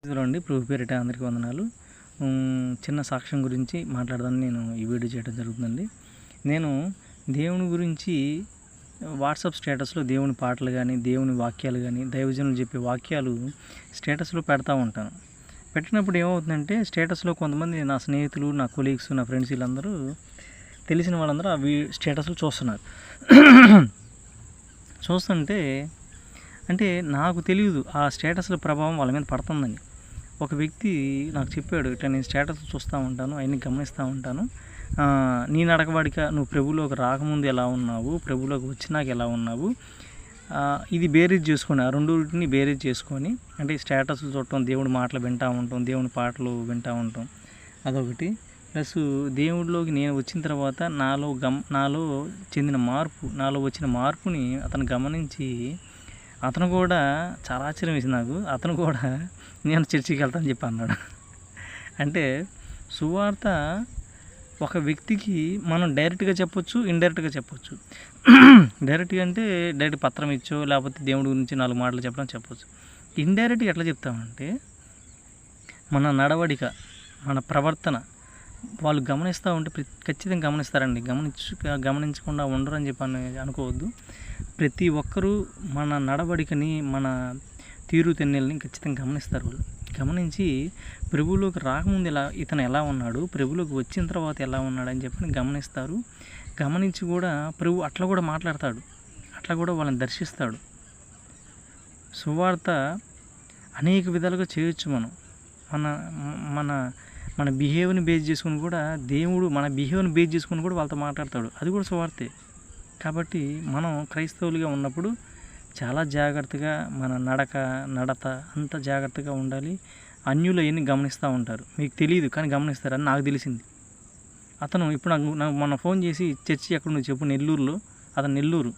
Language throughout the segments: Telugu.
అండి ప్రభు పేరిట అందరికీ వందనాలు. చిన్న సాక్ష్యం గురించి మాట్లాడదాన్ని నేను ఈ వీడియో చేయడం జరుగుతుందండి. నేను దేవుని గురించి వాట్సాప్ స్టేటస్లో దేవుని పాటలు కానీ, దేవుని వాక్యాలు కానీ, దైవజనులు చెప్పే వాక్యాలు స్టేటస్లో పెడతా ఉంటాను. పెట్టినప్పుడు ఏమవుతుందంటే స్టేటస్లో కొంతమంది నా స్నేహితులు, నా కొలీగ్స్, నా ఫ్రెండ్స్ వీళ్ళందరూ తెలిసిన వాళ్ళందరూ అవి స్టేటస్లు చూస్తున్నారు. చూస్తుంటే అంటే నాకు తెలియదు ఆ స్టేటస్ల ప్రభావం వాళ్ళ మీద పడుతుందని. ఒక వ్యక్తి నాకు చెప్పాడు, ఇట్లా నేను స్టేటస్ చూస్తూ ఉంటాను, అవన్నీ గమనిస్తూ ఉంటాను, నీ నడకవాడిక నువ్వు ప్రభువులోకి రాకముందు ఎలా ఉన్నావు, ప్రభువులోకి వచ్చినాక ఎలా ఉన్నావు, ఇది బేరీజ్ చేసుకొని, ఆ రెండింటిని బేరీజ్ చేసుకొని, అంటే స్టేటస్లు చూడటం, దేవుడి మాటలు వింటూ ఉంటాం, దేవుని పాటలు వింటూ ఉంటాం, అదొకటి. ప్లస్ దేవుడిలోకి నేను వచ్చిన తర్వాత నాలో చెందిన మార్పు, నాలో వచ్చిన మార్పుని అతను గమనించి అతను కూడా చాలా ఆశ్చర్యం వేసింది నాకు. అతను కూడా నేను చర్చికి వెళ్తానని చెప్పి అన్నాడు. అంటే సువార్త ఒక వ్యక్తికి మనం డైరెక్ట్గా చెప్పొచ్చు, ఇండైరెక్ట్గా చెప్పొచ్చు. డైరెక్ట్గా అంటే డైరెక్ట్ పత్రం ఇచ్చో లేకపోతే దేవుడి గురించి 4 మాటలు చెప్పొచ్చు. ఇండైరెక్ట్గా ఎట్లా చెప్తామంటే మన నడవడిక, మన ప్రవర్తన వాళ్ళు గమనిస్తూ ఉంటే ఖచ్చితంగా గమనిస్తారండి. గమనించకుండా ఉండరు అని చెప్పి అనుకోవద్దు. ప్రతి ఒక్కరూ మన నడవడికని, మన తీరుతెన్నుల్ని ఖచ్చితంగా గమనిస్తారు. వాళ్ళు గమనించి ప్రభువులోకి రాకముందు ఇతను ఎలా ఉన్నాడు, ప్రభువులోకి వచ్చిన తర్వాత ఎలా ఉన్నాడు అని చెప్పి గమనిస్తారు. గమనించి కూడా ప్రభు అట్లా కూడా మాట్లాడతాడు, అట్లా కూడా వాళ్ళని దర్శిస్తాడు. సువార్త అనేక విధాలుగా చేయొచ్చు. మన బిహేవియర్ని బేస్ చేసుకుని కూడా దేవుడు మన బిహేవియర్ని బేస్ చేసుకుని కూడా వాళ్ళతో మాట్లాడతాడు. అది కూడా సువార్తే. కాబట్టి మనం క్రైస్తవులుగా ఉన్నప్పుడు చాలా జాగ్రత్తగా మన నడత అంత జాగ్రత్తగా ఉండాలి. అన్యులు అవన్నీ గమనిస్తూ ఉంటారు, మీకు తెలియదు కానీ గమనిస్తారు అని నాకు తెలిసింది. అతను ఇప్పుడు నాకు మొన్న ఫోన్ చేసి, చర్చి ఎక్కడ నువ్వు చెప్పు, నెల్లూరులో. అతను నెల్లూరు.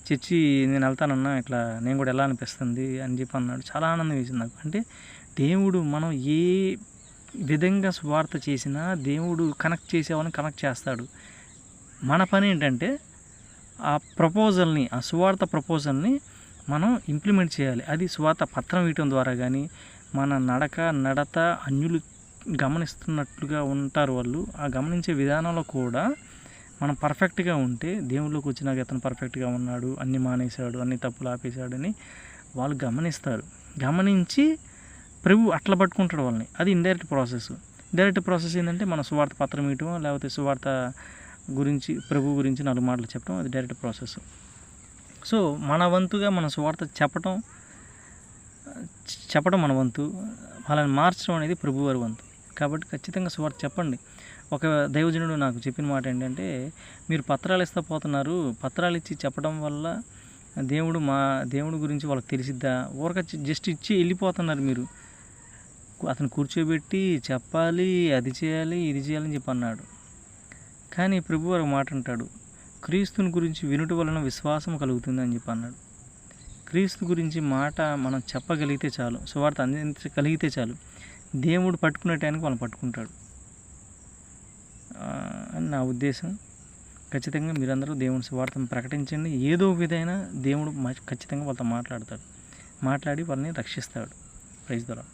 చర్చి నేను వెళ్తానన్నా, ఇట్లా నేను కూడా ఎలా అనిపిస్తుంది అని చెప్పి అన్నాడు. చాలా ఆనందం వేసింది నాకు. అంటే దేవుడు మనం ఏ విధంగా స్వార్థ చేసినా దేవుడు కనెక్ట్ చేసేవాళ్ళని కనెక్ట్ చేస్తాడు. మన పని ఏంటంటే ఆ సువార్త ప్రపోజల్ని మనం ఇంప్లిమెంట్ చేయాలి. అది సువార్త పత్రం ఇవ్వటం ద్వారా కానీ, మన నడత అన్యులు గమనిస్తున్నట్లుగా ఉంటారు. వాళ్ళు ఆ గమనించే విధానంలో కూడా మనం పర్ఫెక్ట్గా ఉంటే, దేవుళ్ళలోకి వచ్చినాక అతను పర్ఫెక్ట్గా ఉన్నాడు, అన్ని మానేశాడు, అన్ని తప్పులు ఆపేశాడని వాళ్ళు గమనిస్తారు. గమనించి ప్రభు అట్లా పట్టుకుంటాడు వాళ్ళని. అది ఇండైరెక్ట్ ప్రాసెస్. డైరెక్ట్ ప్రాసెస్ ఏంటంటే మన సువార్త పత్రం ఇవ్వటం, లేకపోతే సువార్త గురించి, ప్రభు గురించి 4 మాటలు చెప్పడం, అది డైరెక్ట్ ప్రాసెస్. సో మన వంతుగా మన సువార్త చెప్పడం మన వంతు, వాళ్ళని మార్చడం అనేది ప్రభు వారి వంతు. కాబట్టి ఖచ్చితంగా సువార్త చెప్పండి. ఒక దైవజనుడు నాకు చెప్పిన మాట ఏంటంటే, మీరు పత్రాలు ఇస్తూ పోతున్నారు, పత్రాలు ఇచ్చి చెప్పడం వల్ల దేవుడు గురించి వాళ్ళకి తెలిసిద్దా? జస్ట్ ఇచ్చి వెళ్ళిపోతున్నారు మీరు. అతను కూర్చోబెట్టి చెప్పాలి, అది చేయాలి, ఇది చేయాలని చెప్పి అన్నాడు. కానీ ప్రభు వారు మాట అంటాడు, క్రీస్తుని గురించి వినుట వలన విశ్వాసం కలుగుతుంది అని చెప్పి అన్నాడు. క్రీస్తు గురించి మాట మనం చెప్పగలిగితే చాలు, సువార్త అందించగలిగితే చాలు, దేవుడు పట్టుకునే టైంకి వాళ్ళని పట్టుకుంటాడు అని నా ఉద్దేశం. ఖచ్చితంగా మీరందరూ దేవుని సువార్తను ప్రకటించండి. ఏదో విధంగా దేవుడు ఖచ్చితంగా వాళ్ళతో మాట్లాడి వాళ్ళని రక్షిస్తాడు. Praise the lord.